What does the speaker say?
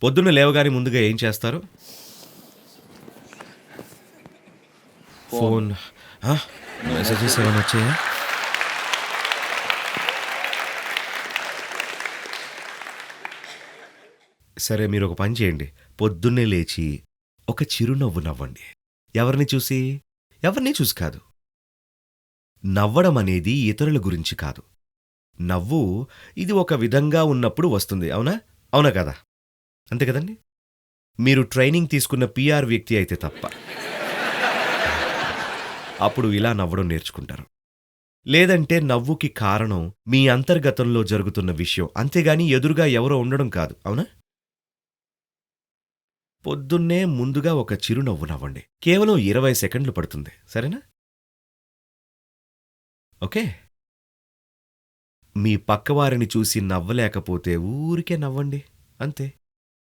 పొద్దున్న లేవగానే ముందుగా ఏం చేస్తారు? ఫోన్. ఫోన్. ఆ! మెసేజెస్ ఏమైనా వచ్చాయా? సరే మీరొక పని చేయండి. పొద్దున్నే లేచి ఒక చిరునవ్వు నవ్వండి. ఎవరిని చూసి? ఎవరిని చూసి కాదు. నవ్వడం అనేది ఇతరుల గురించి కాదు. నవ్వు ఇది ఒక విధంగా ఉన్నప్పుడు వస్తుంది. అవునా? అవునా కాదా? అంతే కదండీ! మీరు ట్రైనింగ్ తీసుకున్న పీఆర్ వ్యక్తి అయితే తప్ప. అప్పుడు ఇలా నవ్వడం నేర్చుకుంటారు. లేదంటే నవ్వుకి కారణం మీ అంతర్గతంలో జరుగుతున్న విషయం. అంతేగాని ఎదురుగా ఎవరో ఉండడం కాదు. అవునా? పొద్దున్నే ముందుగా ఒక చిరునవ్వు నవ్వండి. కేవలం 20 సెకండ్లు పడుతుంది. సరేనా? ఓకే. మీ పక్కవారిని చూసి నవ్వలేకపోతే ఊరికే నవ్వండి. అంతే.